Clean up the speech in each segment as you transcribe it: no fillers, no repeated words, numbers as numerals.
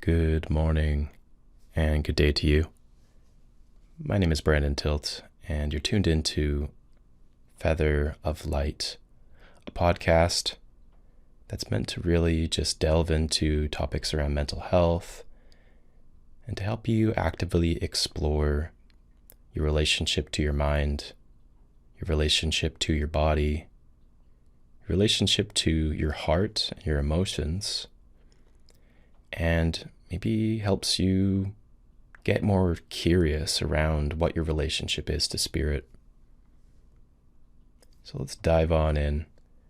Good morning and good day to you. My name is Brandon Tilt, and you're tuned into Feather of Light, a podcast that's meant to really just delve into topics around mental health and to help you actively explore your relationship to your mind, your relationship to your body, your relationship to your heart and your emotions, and maybe helps you get more curious around what your relationship is to spirit. So let's dive on in,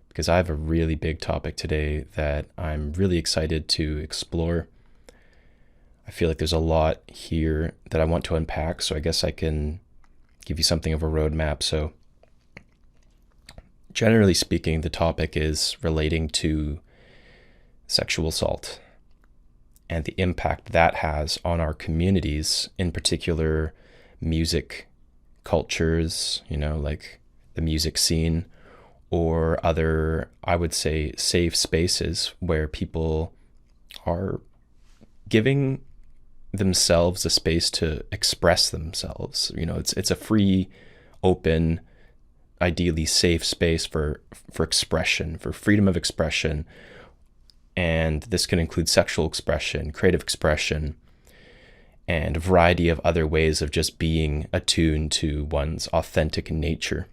because I have a really big topic today that I'm really excited to explore. I feel like there's a lot here that I want to unpack, so I guess I can give you something of a roadmap. So generally speaking, the topic is relating to sexual assault and the impact that has on our communities, in particular music cultures, like the music scene, or other, I would say, safe spaces where people are giving themselves a space to express themselves. It's a free, open, ideally safe space for expression, for freedom of expression. And this can include sexual expression, creative expression, and a variety of other ways of just being attuned to one's authentic nature.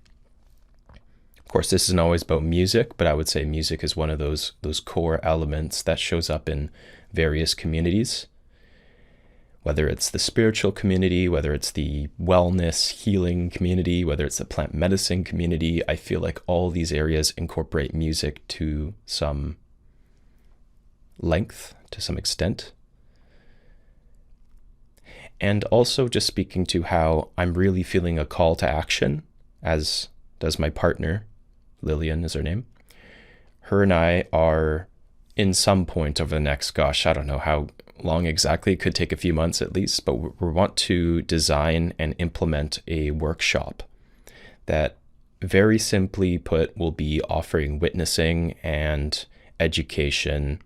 Of course, this isn't always about music, but I would say music is one of those core elements that shows up in various communities. Whether it's the spiritual community, whether it's the wellness, healing community, whether it's the plant medicine community, I feel like all these areas incorporate music to some length, to some extent. And also just speaking to how I'm really feeling a call to action, as does my partner, Lillian is her name. Her and I are in some point over the next, I don't know how long exactly, it could take a few months at least, but we want to design and implement a workshop that, very simply put, will be offering witnessing and education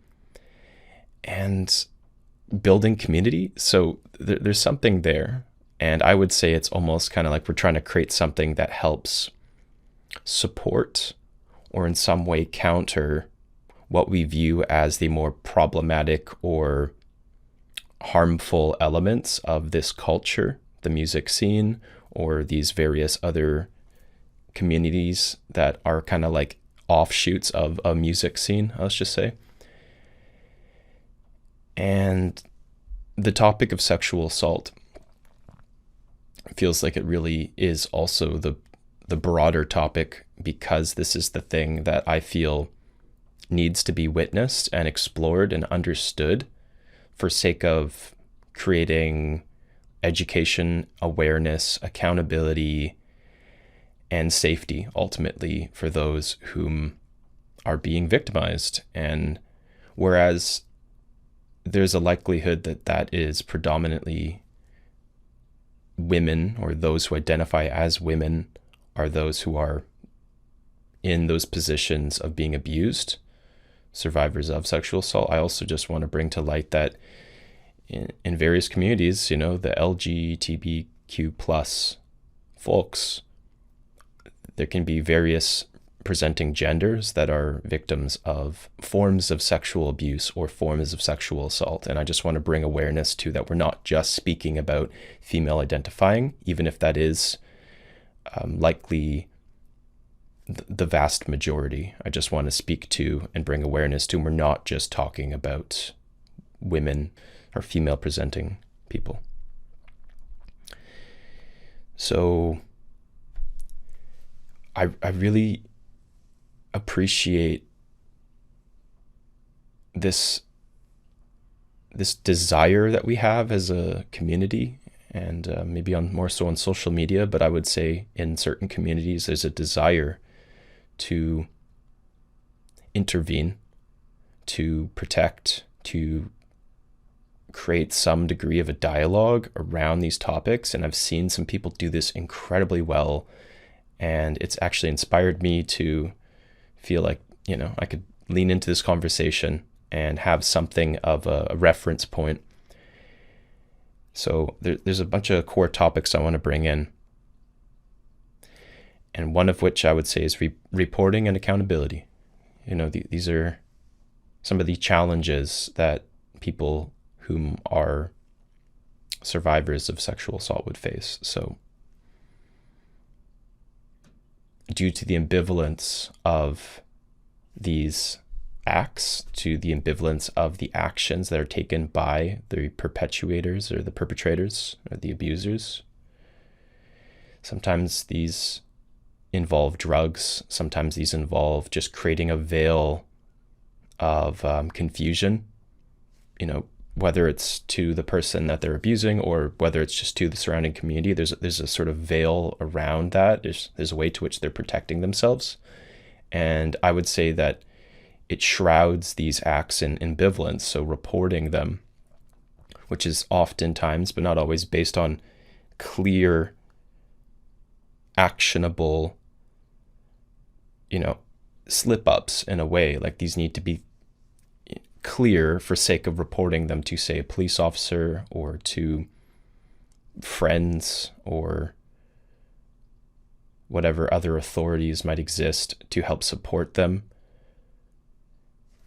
and building community. So there's something there. And I would say it's almost kind of like we're trying to create something that helps support or in some way counter what we view as the more problematic or harmful elements of this culture, the music scene, or these various other communities that are kind of like offshoots of a music scene, let's just say. And the topic of sexual assault feels like it really is also the broader topic, because this is the thing that I feel needs to be witnessed and explored and understood for sake of creating education, awareness, accountability, and safety, ultimately, for those whom are being victimized. And whereas there's a likelihood that is predominantly women, or those who identify as women are those who are in those positions of being abused, survivors of sexual assault. I also just want to bring to light that in various communities, the LGBTQ plus folks, there can be various presenting genders that are victims of forms of sexual abuse or forms of sexual assault. And I just want to bring awareness to that. We're not just speaking about female identifying, even if that is likely the vast majority. I just want to speak to and bring awareness to, we're not just talking about women or female presenting people. So I really appreciate this desire that we have as a community, and maybe more so on social media, but I would say in certain communities there's a desire to intervene, to protect, to create some degree of a dialogue around these topics. And I've seen some people do this incredibly well, and it's actually inspired me to feel like, I could lean into this conversation and have something of a reference point. So there's a bunch of core topics I want to bring in. And one of which I would say is reporting and accountability. These are some of the challenges that people whom are survivors of sexual assault would face. So due to the ambivalence of these acts, to the ambivalence of the actions that are taken by the perpetuators or the perpetrators or the abusers, sometimes these involve drugs. Sometimes these involve just creating a veil of confusion, whether it's to the person that they're abusing or whether it's just to the surrounding community. There's a sort of veil around that. There's a way to which they're protecting themselves. And I would say that it shrouds these acts in ambivalence. So reporting them, which is oftentimes, but not always, based on clear, actionable, slip-ups in a way. Like, these need to be clear for sake of reporting them to, say, a police officer or to friends or whatever other authorities might exist to help support them.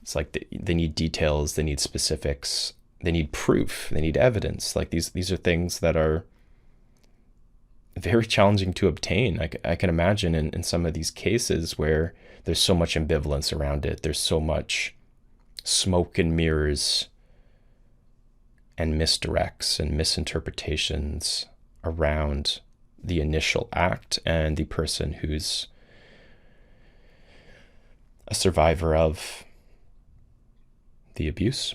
It's like they need details, they need specifics, they need proof, they need evidence. Like, these are things that are very challenging to obtain. I can imagine in some of these cases where there's so much ambivalence around it. There's so much smoke and mirrors and misdirects and misinterpretations around the initial act and the person who's a survivor of the abuse,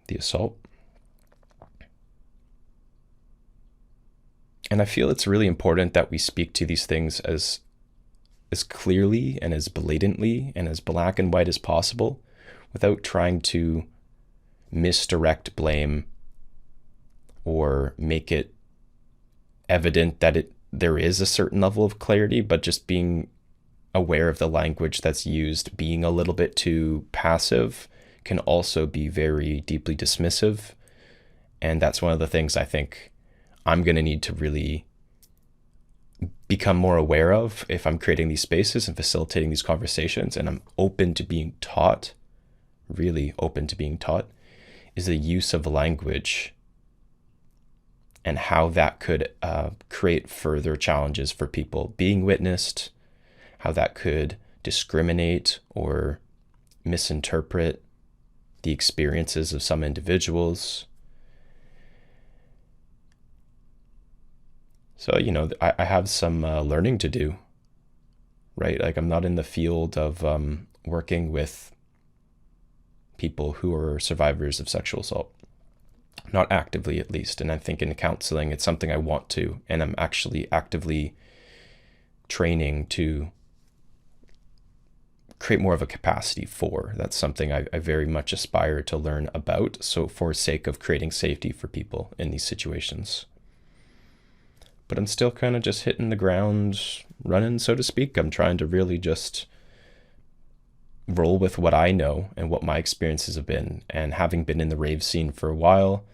the assault. And I feel it's really important that we speak to these things as clearly and as blatantly and as black and white as possible, without trying to misdirect blame or make it evident that there is a certain level of clarity, but just being aware of the language that's used. Being a little bit too passive can also be very deeply dismissive. And that's one of the things I think I'm going to need to really become more aware of if I'm creating these spaces and facilitating these conversations. And I'm open to being taught, really open to being taught, is the use of language and how that could create further challenges for people being witnessed, how that could discriminate or misinterpret the experiences of some individuals. So, I have some learning to do, right? Like, I'm not in the field of working with people who are survivors of sexual assault, not actively at least. And I think in counseling, it's something I want to, and I'm actually actively training to create more of a capacity for. That's something I very much aspire to learn about. So for sake of creating safety for people in these situations. But I'm still kind of just hitting the ground running, so to speak. I'm trying to really just roll with what I know and what my experiences have been. And having been in the rave scene for a while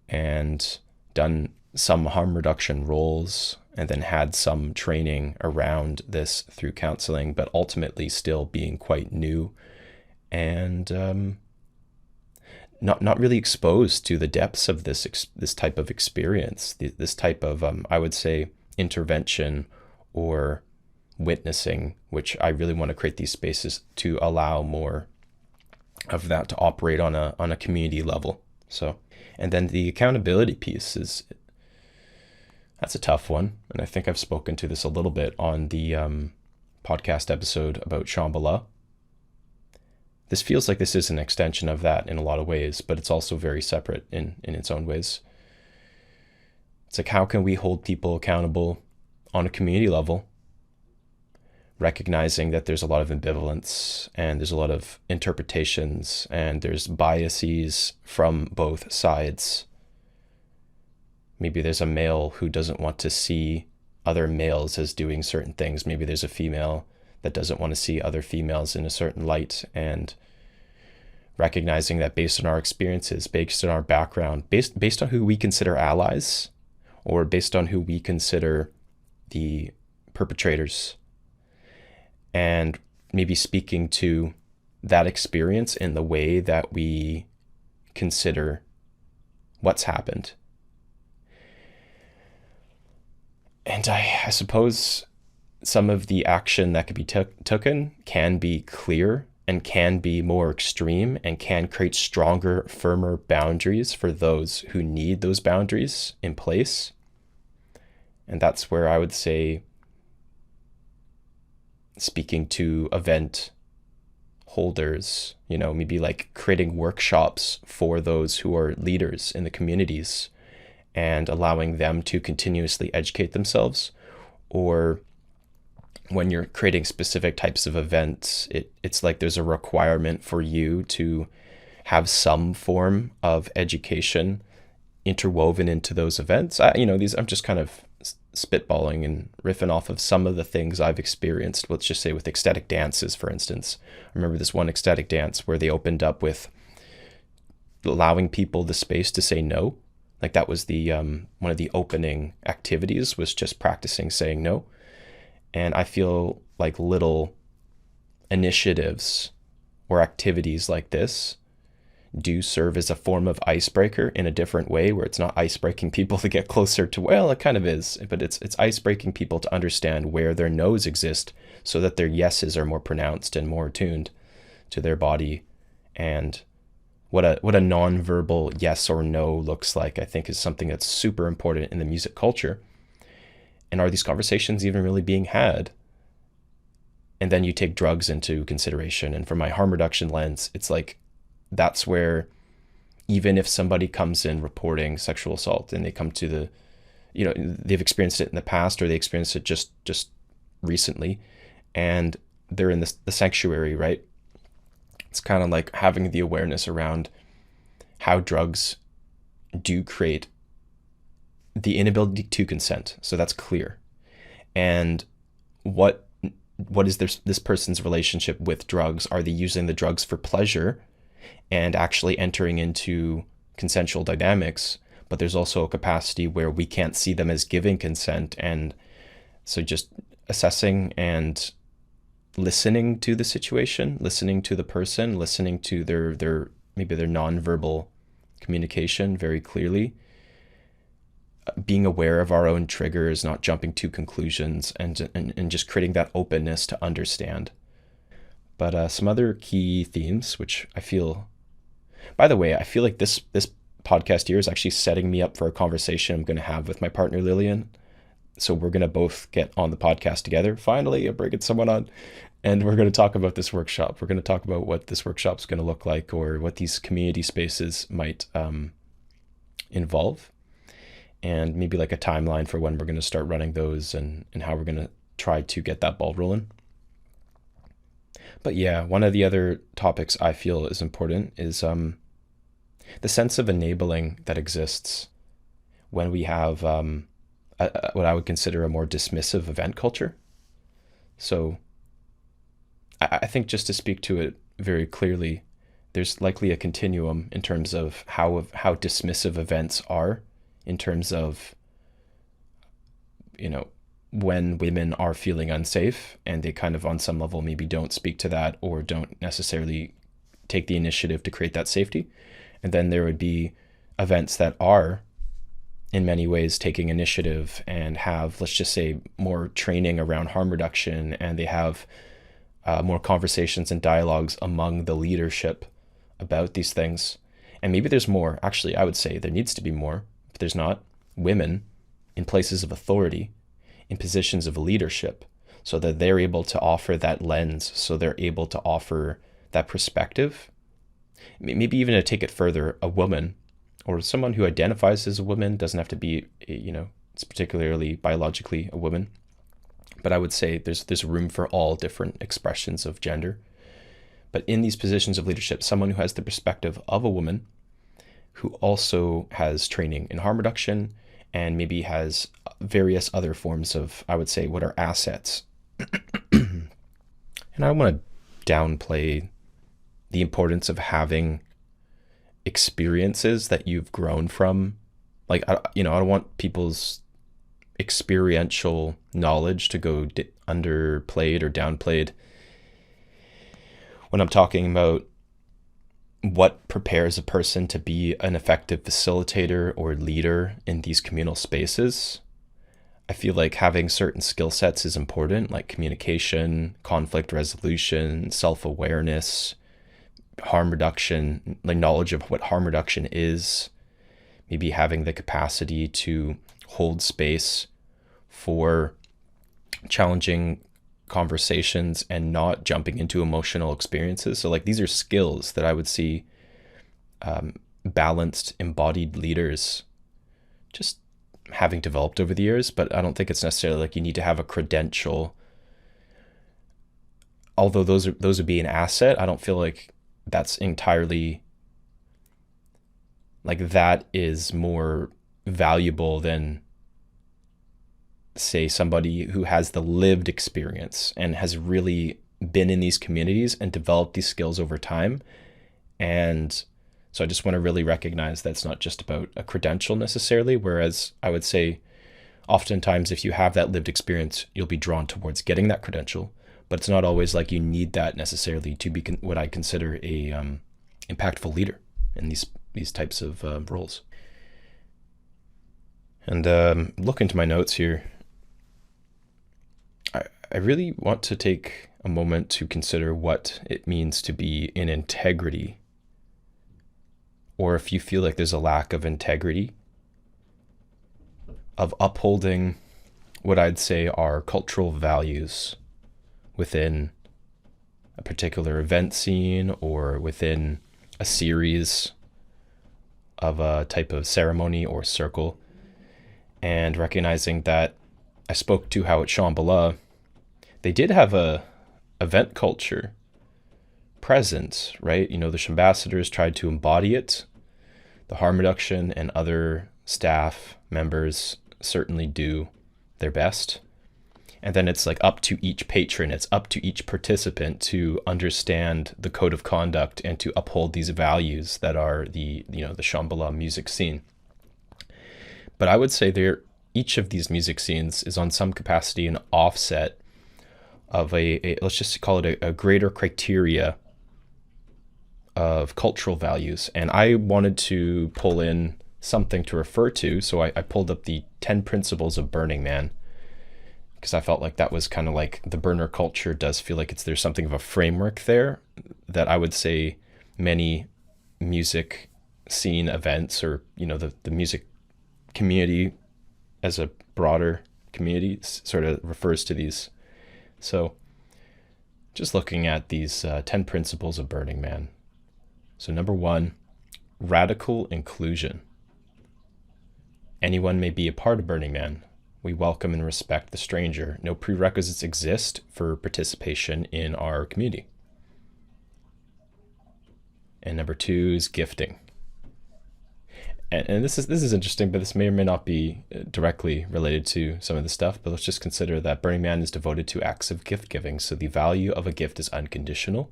and done some harm reduction roles and then had some training around this through counseling, but ultimately still being quite new and not really exposed to the depths of this type of experience, this type of, I would say, intervention or witnessing, which I really want to create these spaces to allow more of that to operate on a community level. So, and then the accountability piece that's a tough one. And I think I've spoken to this a little bit on the podcast episode about Shambhala. This feels like this is an extension of that in a lot of ways, but it's also very separate in its own ways. It's like, how can we hold people accountable on a community level, recognizing that there's a lot of ambivalence and there's a lot of interpretations and there's biases from both sides. Maybe there's a male who doesn't want to see other males as doing certain things. Maybe there's a female that doesn't want to see other females in a certain light, and recognizing that based on our experiences, based on our background, based on who we consider allies, or based on who we consider the perpetrators, and maybe speaking to that experience in the way that we consider what's happened. And I suppose some of the action that could be taken can be clear and can be more extreme and can create stronger, firmer boundaries for those who need those boundaries in place. And that's where I would say, speaking to event holders, maybe like creating workshops for those who are leaders in the communities and allowing them to continuously educate themselves. Or when you're creating specific types of events, it's like there's a requirement for you to have some form of education interwoven into those events. I'm just kind of spitballing and riffing off of some of the things I've experienced. Let's just say with ecstatic dances, for instance. I remember this one ecstatic dance where they opened up with allowing people the space to say no. Like that was the one of the opening activities, was just practicing saying no. And I feel like little initiatives or activities like this do serve as a form of icebreaker in a different way, where it's not icebreaking people to get closer to, well, it kind of is, but it's icebreaking people to understand where their no's exist so that their yeses are more pronounced and more attuned to their body. And what a nonverbal yes or no looks like, I think, is something that's super important in the music culture. And are these conversations even really being had? And then you take drugs into consideration. And from my harm reduction lens, it's like, that's where, even if somebody comes in reporting sexual assault and they come to the, they've experienced it in the past, or they experienced it just recently, and they're in the sanctuary, right? It's kind of like having the awareness around how drugs do create the inability to consent. So that's clear. And what is this person's relationship with drugs? Are they using the drugs for pleasure and actually entering into consensual dynamics? But there's also a capacity where we can't see them as giving consent. And so just assessing and listening to the situation, listening to the person, listening to their maybe their nonverbal communication very clearly, being aware of our own triggers, not jumping to conclusions, and just creating that openness to understand. But some other key themes, which I feel, by the way, I feel like this podcast here is actually setting me up for a conversation I'm going to have with my partner, Lillian. So we're going to both get on the podcast together. Finally, I'm bringing someone on. And we're going to talk about this workshop. We're going to talk about what this workshop is going to look like, or what these community spaces might involve. And maybe like a timeline for when we're going to start running those, and how we're going to try to get that ball rolling. But yeah, one of the other topics I feel is important is the sense of enabling that exists when we have what I would consider a more dismissive event culture. So I think, just to speak to it very clearly, there's likely a continuum in terms of how dismissive events are, in terms of, when women are feeling unsafe and they kind of on some level maybe don't speak to that, or don't necessarily take the initiative to create that safety. And then there would be events that are in many ways taking initiative and have, let's just say, more training around harm reduction, and they have more conversations and dialogues among the leadership about these things. And maybe there's more. Actually, I would say there needs to be more. If there's not, women in places of authority, in positions of leadership, so that they're able to offer that lens, so they're able to offer that perspective. Maybe even to take it further, a woman, or someone who identifies as a woman, doesn't have to be, it's particularly biologically a woman. But I would say there's room for all different expressions of gender. But in these positions of leadership, someone who has the perspective of a woman, who also has training in harm reduction, and maybe has various other forms of, I would say, what are assets. And I don't want to downplay the importance of having experiences that you've grown from. Like, I don't want people's experiential knowledge to go underplayed or downplayed when I'm talking about what prepares a person to be an effective facilitator or leader in these communal spaces. I feel like having certain skill sets is important, like communication, conflict resolution, self-awareness, harm reduction, like knowledge of what harm reduction is, maybe having the capacity to hold space for challenging conversations and not jumping into emotional experiences. So like these are skills that I would see balanced, embodied leaders just having developed over the years. But I don't think it's necessarily like you need to have a credential. Although those would be an asset, I don't feel like that's entirely, like, that is more valuable than, say, somebody who has the lived experience and has really been in these communities and developed these skills over time. And so I just want to really recognize that it's not just about a credential necessarily, whereas I would say oftentimes if you have that lived experience, you'll be drawn towards getting that credential, but it's not always like you need that necessarily to be what I consider a impactful leader in these types of roles. And look into my notes here. I really want to take a moment to consider what it means to be in integrity, or if you feel like there's a lack of integrity, of upholding what I'd say are cultural values within a particular event scene or within a series of a type of ceremony or circle, and recognizing that I spoke to how at Shambhala, they did have a event culture present, right? You know, the Shambassadors tried to embody it. The harm reduction and other staff members certainly do their best. And then it's like up to each patron, it's up to each participant to understand the code of conduct and to uphold these values that are the Shambhala music scene. But I would say each of these music scenes is on some capacity an offset of a let's just call it a greater criteria of cultural values. And I wanted to pull in something to refer to, so I pulled up the 10 principles of Burning Man, because I felt like that was kind of like the burner culture does feel like there's something of a framework there that I would say many music scene events, or the music community as a broader community sort of refers to these. So just looking at these 10 principles of Burning Man. So number 1, radical inclusion. Anyone may be a part of Burning Man. We welcome and respect the stranger. No prerequisites exist for participation in our community. And number 2 is gifting. And this is interesting, but this may or may not be directly related to some of the stuff, but let's just consider that Burning Man is devoted to acts of gift giving. So the value of a gift is unconditional.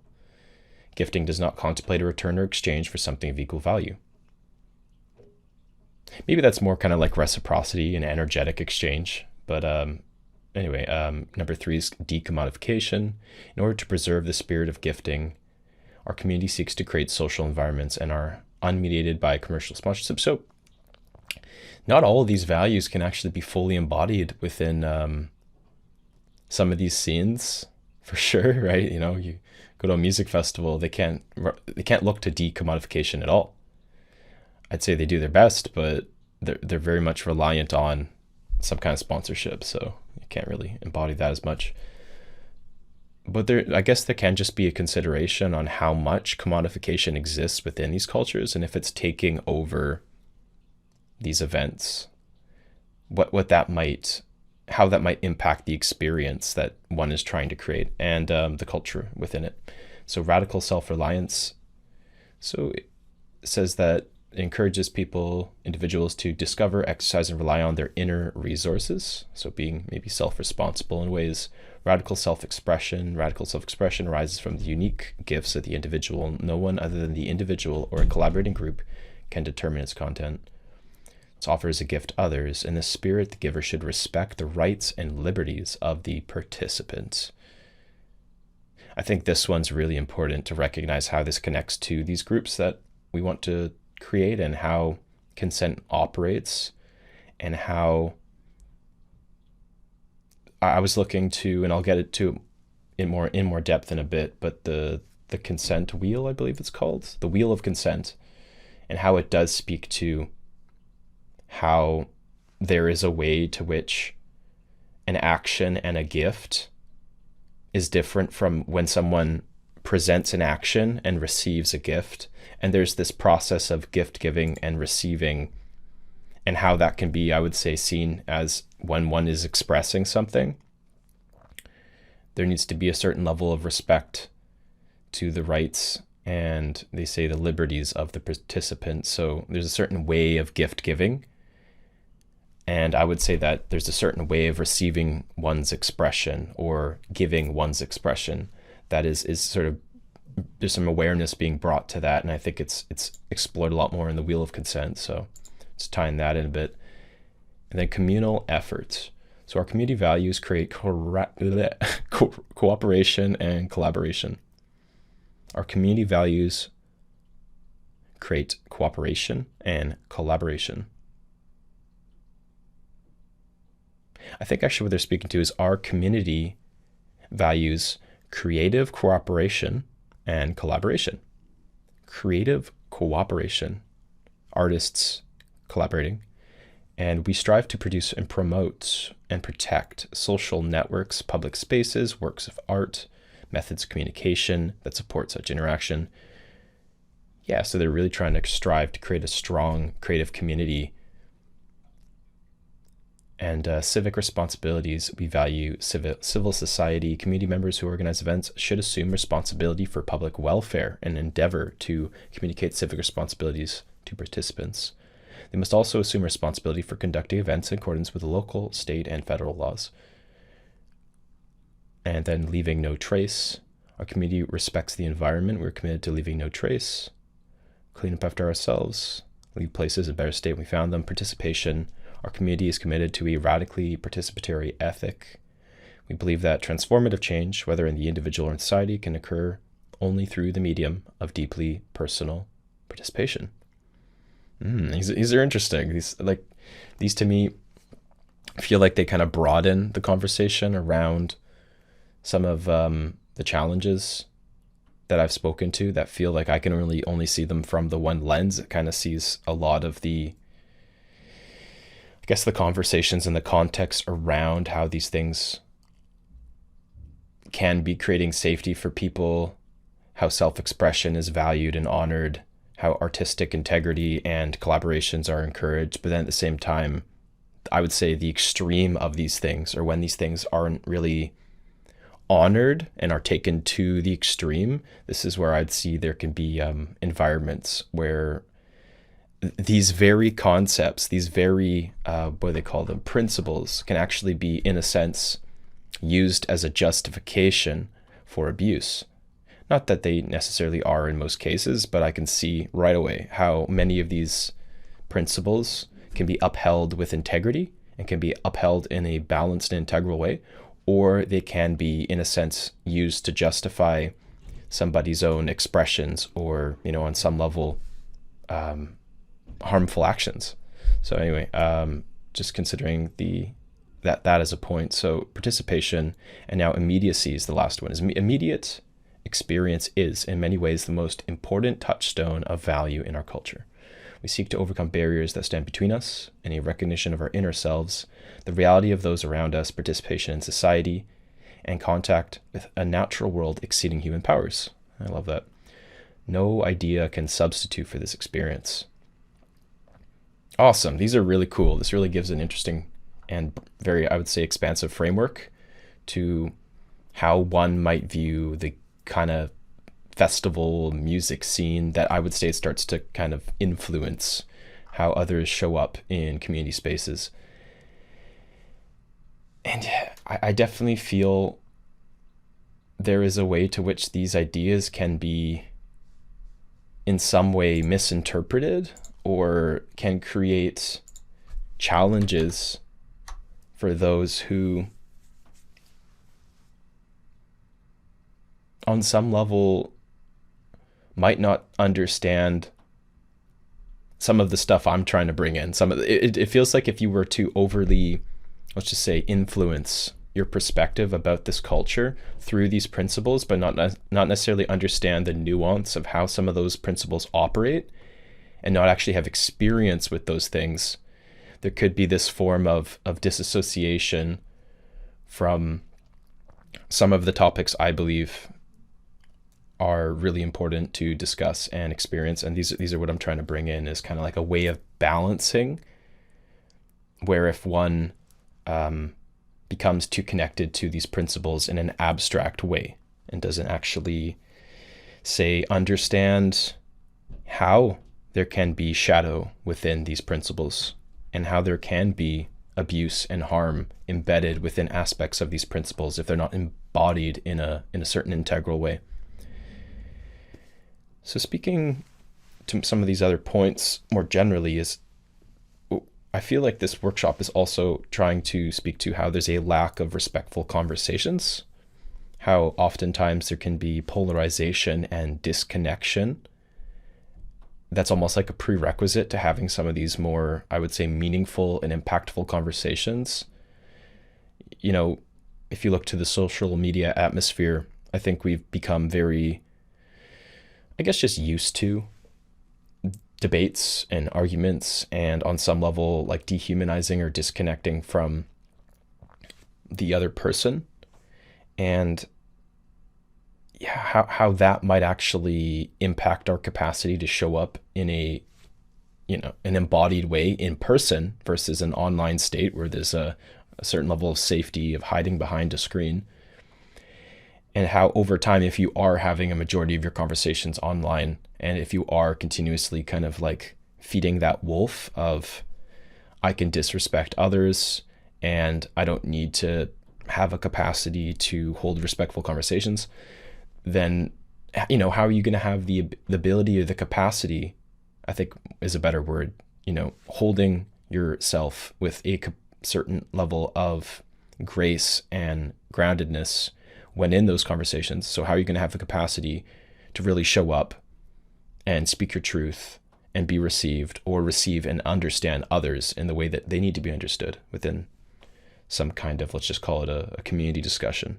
Gifting does not contemplate a return or exchange for something of equal value. Maybe that's more kind of like reciprocity and energetic exchange. But anyway, number 3 is decommodification. In order to preserve the spirit of gifting, our community seeks to create social environments and are unmediated by commercial sponsorship. So not all of these values can actually be fully embodied within some of these scenes, for sure, right? You go to a music festival, they can't look to decommodification at all. I'd say they do their best, but they're very much reliant on some kind of sponsorship, so you can't really embody that as much. But I guess there can just be a consideration on how much commodification exists within these cultures, and if it's taking over these events, how that might impact the experience that one is trying to create and the culture within it. So radical self-reliance. So it says that It encourages individuals to discover, exercise, and rely on their inner resources. So being maybe self-responsible in ways. Radical self-expression arises from the unique gifts of the individual. No one other than the individual or a collaborating group can determine its content. It offers a gift to others. In the spirit, the giver should respect the rights and liberties of the participant. I think this one's really important to recognize how this connects to these groups that we want to create and how consent operates, and how I was looking to, and I'll get it to in more depth in a bit, but the consent wheel, I believe it's called, the wheel of consent, and how it does speak to how there is a way to which an action and a gift is different from when someone presents an action and receives a gift. And there's this process of gift giving and receiving, and how that can be, I would say, seen as when one is expressing something. There needs to be a certain level of respect to the rights and, they say, the liberties of the participant. So there's a certain way of gift giving. And I would say that there's a certain way of receiving one's expression or giving one's expression that is sort of, there's some awareness being brought to that. And I think it's explored a lot more in the Wheel of Consent. So just tying that in a bit. And then communal efforts. So our community values create cooperation and collaboration. Our community values create cooperation and collaboration. I think actually what they're speaking to is our community values creative cooperation and collaboration. Creative cooperation, artists collaborating, and we strive to produce and promote and protect social networks, public spaces, works of art, methods of communication that support such interaction. Yeah, so they're really trying to strive to create a strong creative community. And civic responsibilities, we value civil society. Community members who organize events should assume responsibility for public welfare and endeavor to communicate civic responsibilities to participants. They must also assume responsibility for conducting events in accordance with the local, state, and federal laws. And then leaving no trace. Our community respects the environment. We're committed to leaving no trace. Clean up after ourselves. Leave places in a better state when we found them. Participation. Our community is committed to a radically participatory ethic. We believe that transformative change, whether in the individual or in society, can occur only through the medium of deeply personal participation. These are interesting. These to me feel like they kind of broaden the conversation around some of the challenges that I've spoken to that feel like I can really only see them from the one lens. It kind of sees a lot of the conversations and the context around how these things can be creating safety for people, how self-expression is valued and honored, how artistic integrity and collaborations are encouraged. But then at the same time, I would say the extreme of these things, or when these things aren't really honored and are taken to the extreme, this is where I'd see there can be environments where these very concepts, these very, what do they call them, principles, can actually be, in a sense, used as a justification for abuse. Not that they necessarily are in most cases, but I can see right away how many of these principles can be upheld with integrity and can be upheld in a balanced and integral way, or they can be, in a sense, used to justify somebody's own expressions or, on some level, harmful actions. So anyway, just considering that as a point. So participation, and now immediacy is the last one. Is immediate experience is in many ways the most important touchstone of value in our culture. We seek to overcome barriers that stand between us and a recognition of our inner selves, the reality of those around us, participation in society, and contact with a natural world exceeding human powers. I love that. No idea can substitute for this experience. Awesome. These are really cool. This really gives an interesting and very, I would say, expansive framework to how one might view the kind of festival music scene that I would say starts to kind of influence how others show up in community spaces. And I definitely feel there is a way to which these ideas can be in some way misinterpreted or can create challenges for those who on some level might not understand some of the stuff I'm trying to bring in. It feels like if you were to overly, let's just say, influence your perspective about this culture through these principles, but not necessarily understand the nuance of how some of those principles operate and not actually have experience with those things, there could be this form of disassociation from some of the topics I believe are really important to discuss and experience. And these are what I'm trying to bring in, is kind of like a way of balancing, where if one becomes too connected to these principles in an abstract way and doesn't actually, say, understand how there can be shadow within these principles and how there can be abuse and harm embedded within aspects of these principles if they're not embodied in a certain integral way. So speaking to some of these other points more generally, is I feel like this workshop is also trying to speak to how there's a lack of respectful conversations, how oftentimes there can be polarization and disconnection. That's almost like a prerequisite to having some of these more, I would say, meaningful and impactful conversations. You know, if you look to the social media atmosphere, I think we've become very, I guess, just used to debates and arguments, and on some level like dehumanizing or disconnecting from the other person, and how that might actually impact our capacity to show up in a, an embodied way in person versus an online state where there's a certain level of safety of hiding behind a screen. And how over time, if you are having a majority of your conversations online, and if you are continuously kind of like feeding that wolf of, I can disrespect others and I don't need to have a capacity to hold respectful conversations, then, how are you going to have the ability or the capacity, I think is a better word, holding yourself with a certain level of grace and groundedness when in those conversations? So how are you going to have the capacity to really show up and speak your truth and be received, or receive and understand others in the way that they need to be understood within some kind of, let's just call it a community discussion?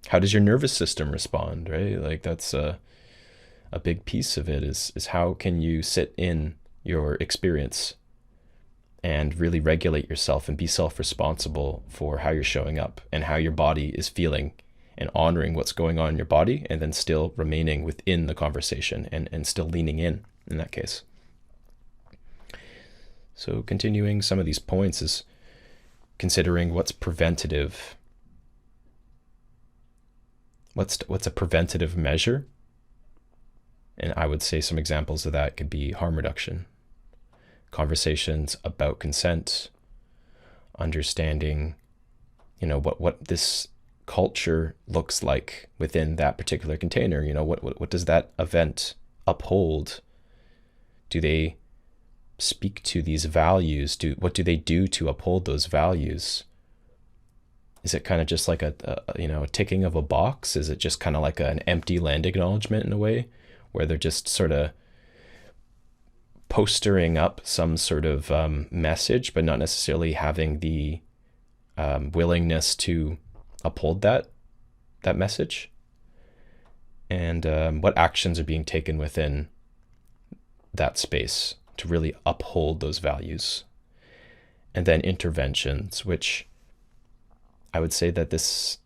How does your nervous system respond, right? Like that's a big piece of it is how can you sit in your experience and really regulate yourself and be self-responsible for how you're showing up and how your body is feeling, and honoring what's going on in your body, and then still remaining within the conversation and still leaning in that case. So continuing some of these points is considering what's preventative. What's a preventative measure? And I would say some examples of that could be harm reduction, conversations about consent, understanding, what this culture looks like within that particular container. What does that event uphold? Do they speak to these values? What do they do to uphold those values? Is it kind of just like a ticking of a box? Is it just kind of like an empty land acknowledgement in a way, where they're just sort of postering up some sort of message, but not necessarily having the willingness to uphold that message? And what actions are being taken within that space to really uphold those values? And then interventions, which I would say that this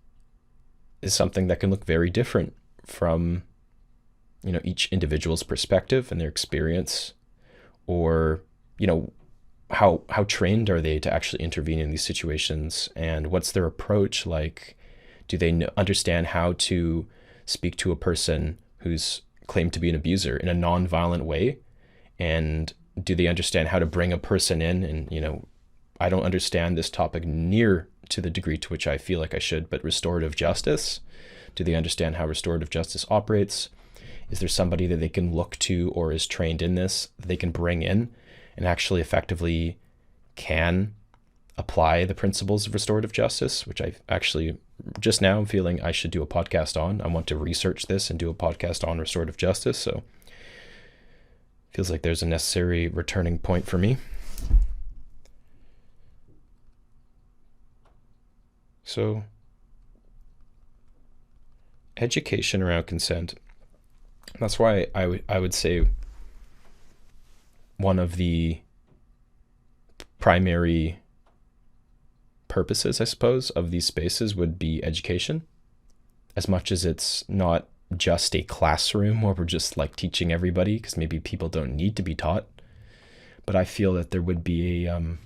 is something that can look very different from, each individual's perspective and their experience, or, how trained are they to actually intervene in these situations, and what's their approach like? Do they understand how to speak to a person who's claimed to be an abuser in a non-violent way? And do they understand how to bring a person in? And, I don't understand this topic near to the degree to which I feel like I should, but restorative justice, do they understand how restorative justice operates? Is there somebody that they can look to or is trained in this that they can bring in and actually effectively can apply the principles of restorative justice, which I actually just now I'm feeling I should do a podcast on. I want to research this and do a podcast on restorative justice. So feels like there's a necessary returning point for me. So education around consent. That's why I would say one of the primary purposes, I suppose, of these spaces would be education, as much as it's not just a classroom where we're just like teaching everybody, because maybe people don't need to be taught. But I feel that there would be a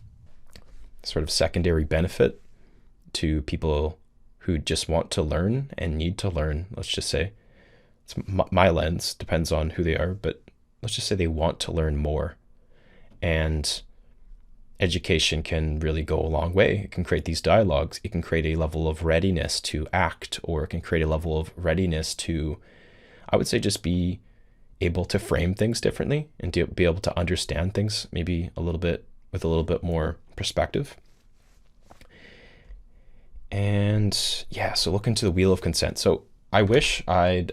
sort of secondary benefit to people who just want to learn and need to learn. Let's just say, it's my lens, depends on who they are, but let's just say they want to learn more. And education can really go a long way. It can create these dialogues. It can create a level of readiness to act, or it can create a level of readiness to, I would say, just be able to frame things differently and to be able to understand things maybe a little bit with a little bit more perspective. And yeah, so look into the wheel of consent. So I wish I'd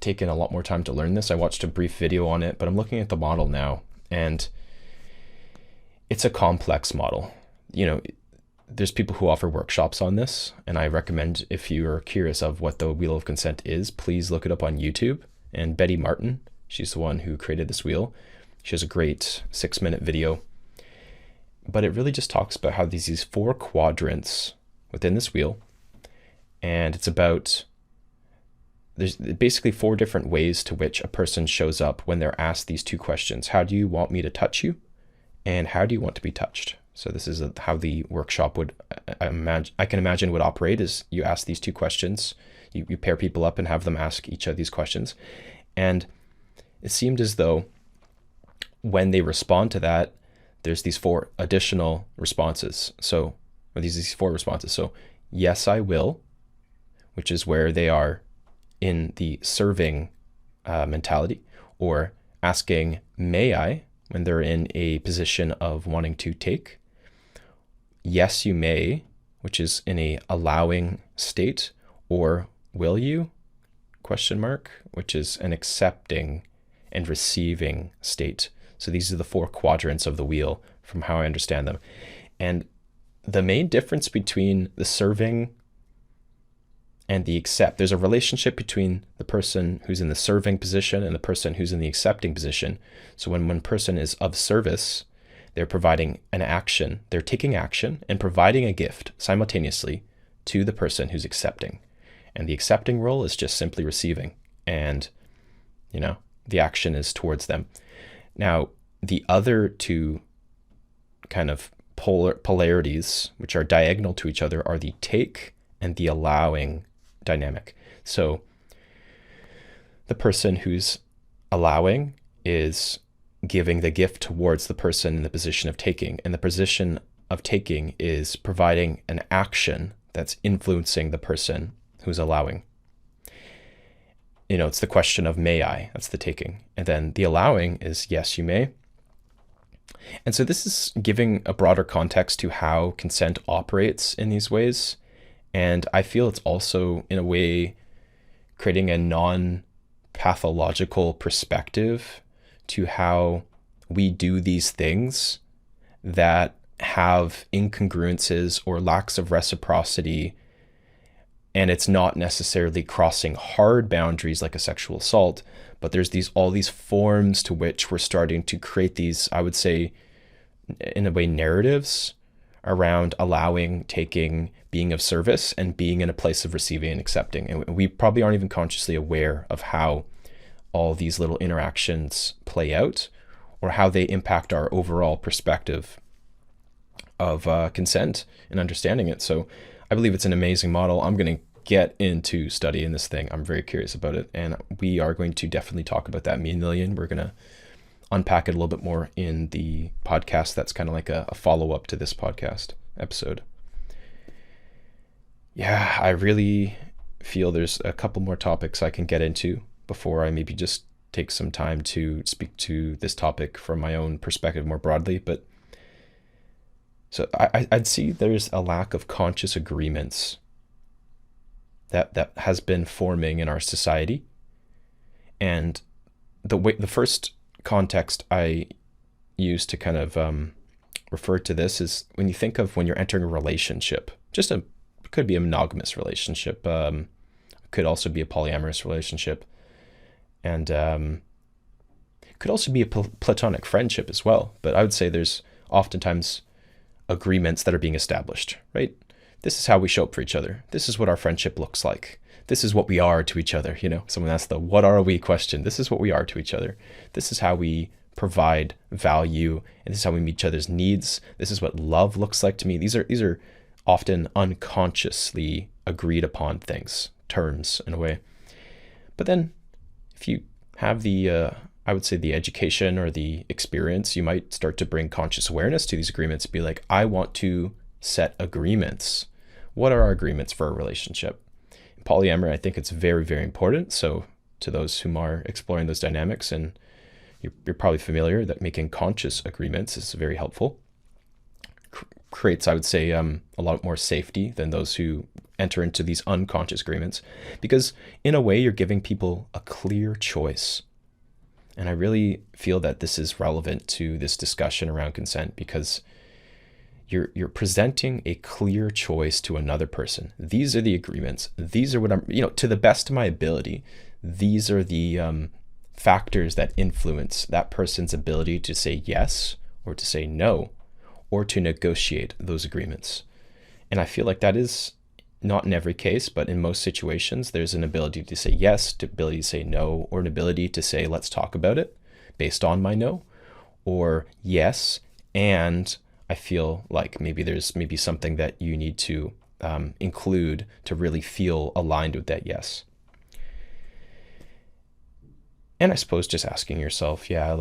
taken a lot more time to learn this. I watched a brief video on it, but I'm looking at the model now, and it's a complex model. There's people who offer workshops on this, and I recommend, if you're curious of what the wheel of consent is, please look it up on YouTube. And Betty Martin, she's the one who created this wheel. She has a great 6-minute video, but it really just talks about how these 4 quadrants within this wheel, and it's about, there's basically 4 different ways to which a person shows up when they're asked these 2 questions. How do you want me to touch you? And how do you want to be touched? So this is how the workshop would, I can imagine, would operate, is you ask these 2 questions, you pair people up and have them ask each of these questions. And it seemed as though when they respond to that, there's these 4 additional responses. So, or these 4 responses. So, yes, I will, which is where they are in the serving mentality, or asking, may I, when they're in a position of wanting to take. Yes, you may, which is in a allowing state, or will you, question mark, which is an accepting and receiving state. So these are the 4 quadrants of the wheel from how I understand them. And the main difference between the serving and the accept, there's a relationship between the person who's in the serving position and the person who's in the accepting position. So when one person is of service, they're providing an action, they're taking action and providing a gift simultaneously to the person who's accepting. And the accepting role is just simply receiving, and the action is towards them. Now, the other 2 kind of polarities, which are diagonal to each other, are the take and the allowing dynamic. So the person who's allowing is giving the gift towards the person in the position of taking, and the position of taking is providing an action that's influencing the person who's allowing. It's the question of may I, that's the taking. And then the allowing is yes, you may. And so this is giving a broader context to how consent operates in these ways. And I feel it's also, in a way, creating a non-pathological perspective to how we do these things that have incongruences or lacks of reciprocity. And it's not necessarily crossing hard boundaries like a sexual assault, but there's all these forms to which we're starting to create these, I would say, in a way, narratives around allowing, taking, being of service, and being in a place of receiving and accepting. And we probably aren't even consciously aware of how all these little interactions play out, or how they impact our overall perspective of consent and understanding it. So I believe it's an amazing model. I'm going to get into studying this thing. I'm very curious about it, and we are going to definitely talk about that mean million. We're going to unpack it a little bit more in the podcast that's kind of like a follow-up to this podcast episode. Yeah, I really feel there's a couple more topics I can get into before I maybe just take some time to speak to this topic from my own perspective more broadly. But so I'd see there's a lack of conscious agreements that has been forming in our society. And the first context I use to kind of refer to this is when you think of when you're entering a relationship, could be a monogamous relationship, could also be a polyamorous relationship, and could also be a platonic friendship as well. But I would say there's oftentimes agreements that are being established, right? This is how we show up for each other. This is what our friendship looks like. This is what we are to each other. Someone asked the "what are we" question. This is what we are to each other. This is how we provide value, and this is how we meet each other's needs. This is what love looks like to me. These are often unconsciously agreed upon things, terms in a way. But then if you have the, I would say the education or the experience, you might start to bring conscious awareness to these agreements. Be like, I want to set agreements. What are our agreements for a relationship? In polyamory, I think it's very, very important. So to those whom are exploring those dynamics, and you're probably familiar that making conscious agreements is very helpful. Creates, I would say, a lot more safety than those who enter into these unconscious agreements, because in a way you're giving people a clear choice. And I really feel that this is relevant to this discussion around consent, because you're presenting a clear choice to another person. These are the agreements. These are what I'm, to the best of my ability, these are the factors that influence that person's ability to say yes or to say no, or to negotiate those agreements. And I feel like that is not in every case, but in most situations, there's an ability to say yes, to ability to say no, or an ability to say, let's talk about it based on my no, or yes, and I feel like there's something that you need to include to really feel aligned with that yes. And I suppose just asking yourself, have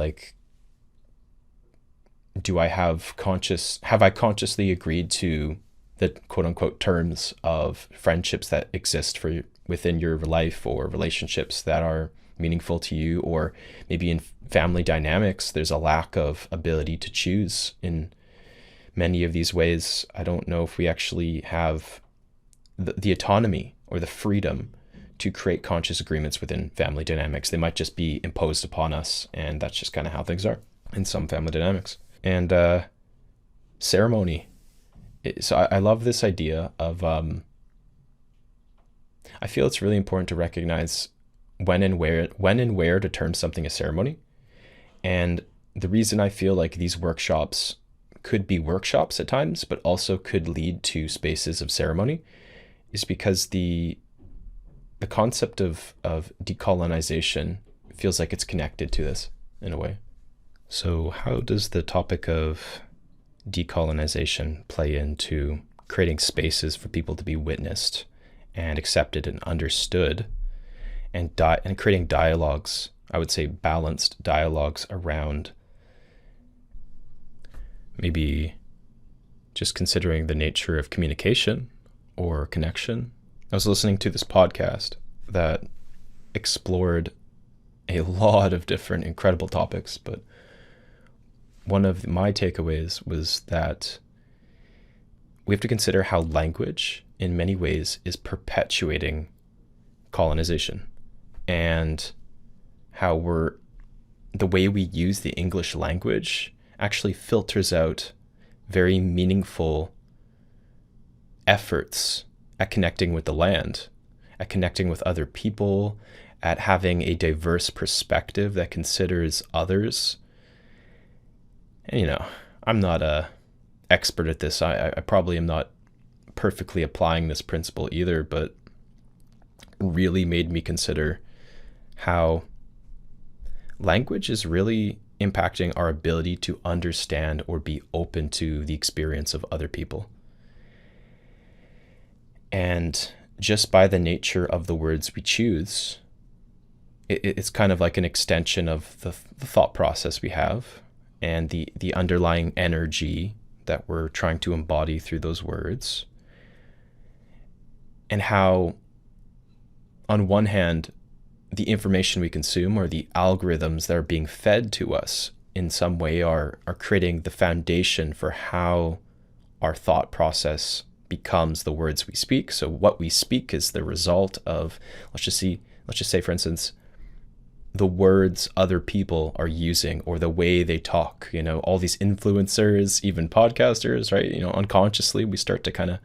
I consciously agreed to the quote unquote terms of friendships that exist within your life, or relationships that are meaningful to you? Or maybe in family dynamics, there's a lack of ability to choose in many of these ways. I don't know if we actually have the autonomy or the freedom to create conscious agreements within family dynamics. They might just be imposed upon us, and that's just kind of how things are in some family dynamics. And ceremony. So I love this idea of, I feel it's really important to recognize when and where to term something a ceremony. And the reason I feel like these workshops could be workshops at times, but also could lead to spaces of ceremony, is because the concept of decolonization feels like it's connected to this in a way. So how does the topic of decolonization play into creating spaces for people to be witnessed and accepted and understood, and creating dialogues, I would say balanced dialogues around maybe just considering the nature of communication or connection? I was listening to this podcast that explored a lot of different incredible topics, but one of my takeaways was that we have to consider how language in many ways is perpetuating colonization, and how the way we use the English language actually filters out very meaningful efforts at connecting with the land, at connecting with other people, at having a diverse perspective that considers others. And, I'm not a expert at this. I probably am not perfectly applying this principle either, but really made me consider how language is really impacting our ability to understand or be open to the experience of other people. And just by the nature of the words we choose, it's kind of like an extension of the thought process we have and the underlying energy that we're trying to embody through those words. And how, on one hand, the information we consume or the algorithms that are being fed to us in some way are creating the foundation for how our thought process becomes the words we speak. So what we speak is the result of, let's just say, for instance, the words other people are using or the way they talk. All these influencers, even podcasters, right? Unconsciously we start to kind of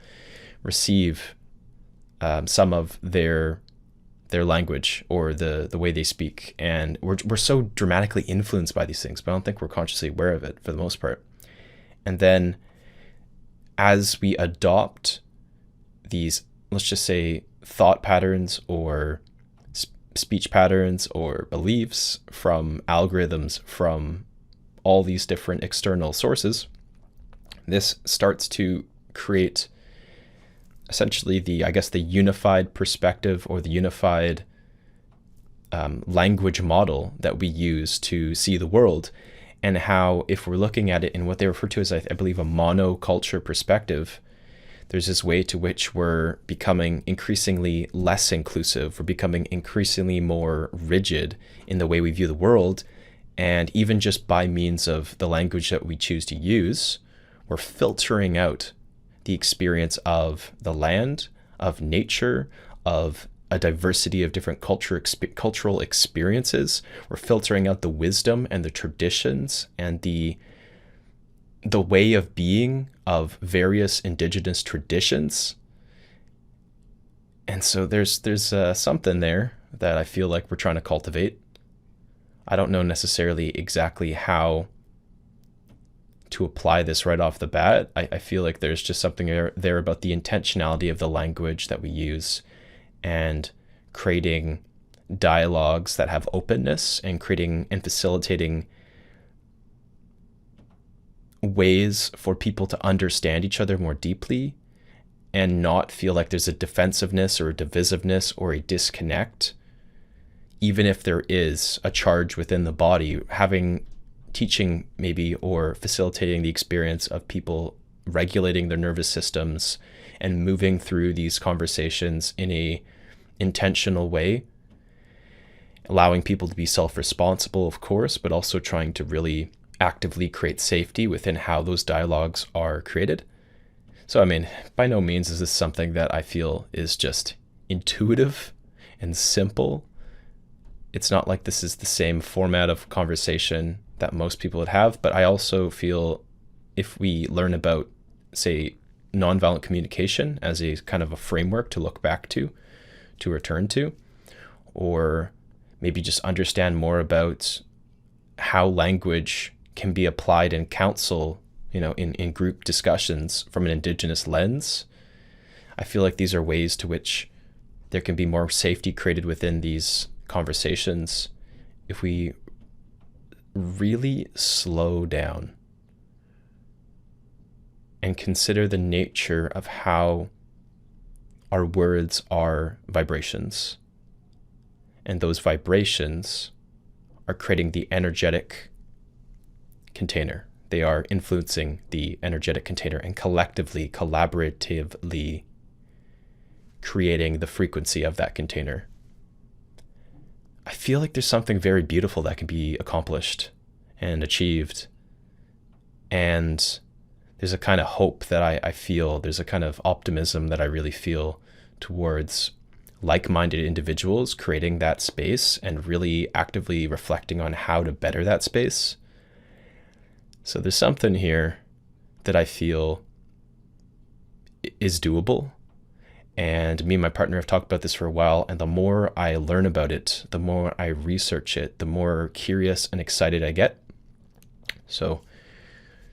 receive some of their language or the way they speak, and we're so dramatically influenced by these things, but I don't think we're consciously aware of it for the most part. And then as we adopt these, let's just say, thought patterns or speech patterns or beliefs from algorithms from all these different external sources, this starts to create essentially the unified perspective or the unified language model that we use to see the world. And how, if we're looking at it in what they refer to as, I believe, a monoculture perspective, there's this way to which we're becoming increasingly less inclusive. We're becoming increasingly more rigid in the way we view the world. And even just by means of the language that we choose to use, we're filtering out the experience of the land, of nature, of a diversity of different cultural experiences. We're filtering out the wisdom and the traditions and the way of being of various indigenous traditions. And so there's something there that I feel like we're trying to cultivate. I don't know necessarily exactly how to apply this right off the bat. I feel like there's just something there about the intentionality of the language that we use and creating dialogues that have openness and creating and facilitating ways for people to understand each other more deeply and not feel like there's a defensiveness or a divisiveness or a disconnect. Even if there is a charge within the body, teaching maybe or facilitating the experience of people regulating their nervous systems and moving through these conversations in a intentional way, allowing people to be self-responsible, of course, but also trying to really actively create safety within how those dialogues are created. So, by no means is this something that I feel is just intuitive and simple. It's not like this is the same format of conversation that most people would have, but I also feel if we learn about, say, nonviolent communication as a kind of a framework to look back to return to, or maybe just understand more about how language can be applied in council, in group discussions from an Indigenous lens, I feel like these are ways to which there can be more safety created within these conversations if we really slow down and consider the nature of how our words are vibrations. And those vibrations are creating the energetic container. They are influencing the energetic container and collectively, collaboratively creating the frequency of that container. I feel like there's something very beautiful that can be accomplished and achieved. And there's a kind of hope that I feel, there's a kind of optimism that I really feel towards like-minded individuals creating that space and really actively reflecting on how to better that space. So there's something here that I feel is doable. And me and my partner have talked about this for a while, and the more I learn about it, the more I research it, the more curious and excited I get. So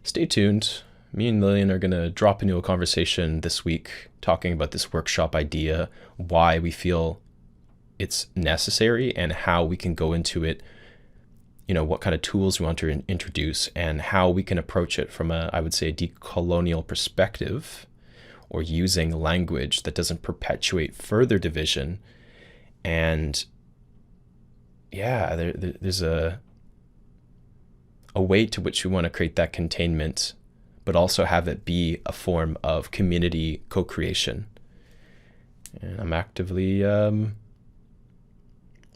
stay tuned. Me and Lillian are going to drop into a conversation this week talking about this workshop idea, why we feel it's necessary, and how we can go into it, what kind of tools we want to introduce, and how we can approach it from a, I would say, a de-colonial perspective, or using language that doesn't perpetuate further division. And yeah, there's a way to which we want to create that containment, but also have it be a form of community co-creation. And I'm actively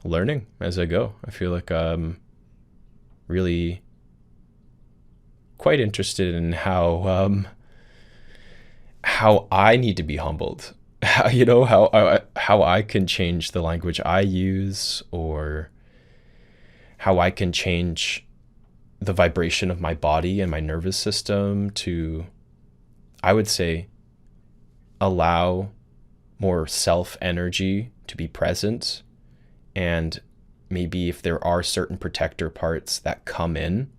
learning as I go. I feel like I'm really quite interested in how I need to be humbled. How I can change the language I use, or how I can change the vibration of my body and my nervous system to, I would say, allow more self energy to be present. And maybe if there are certain protector parts that come in,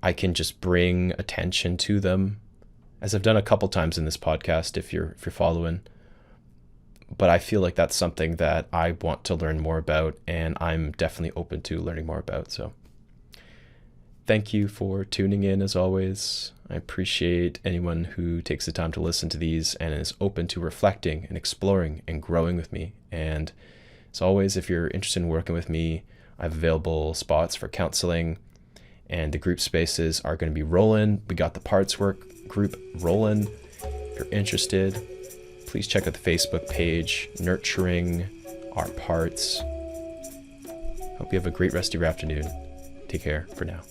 I can just bring attention to them, as I've done a couple times in this podcast, if you're following. But I feel like that's something that I want to learn more about, and I'm definitely open to learning more about. So thank you for tuning in, as always. I appreciate anyone who takes the time to listen to these and is open to reflecting and exploring and growing with me. And as always, if you're interested in working with me, I have available spots for counseling, and the group spaces are going to be rolling. We got the parts work group rolling. If you're interested, please check out the Facebook page, Nurturing Our Parts. Hope you have a great rest of your afternoon. Take care for now.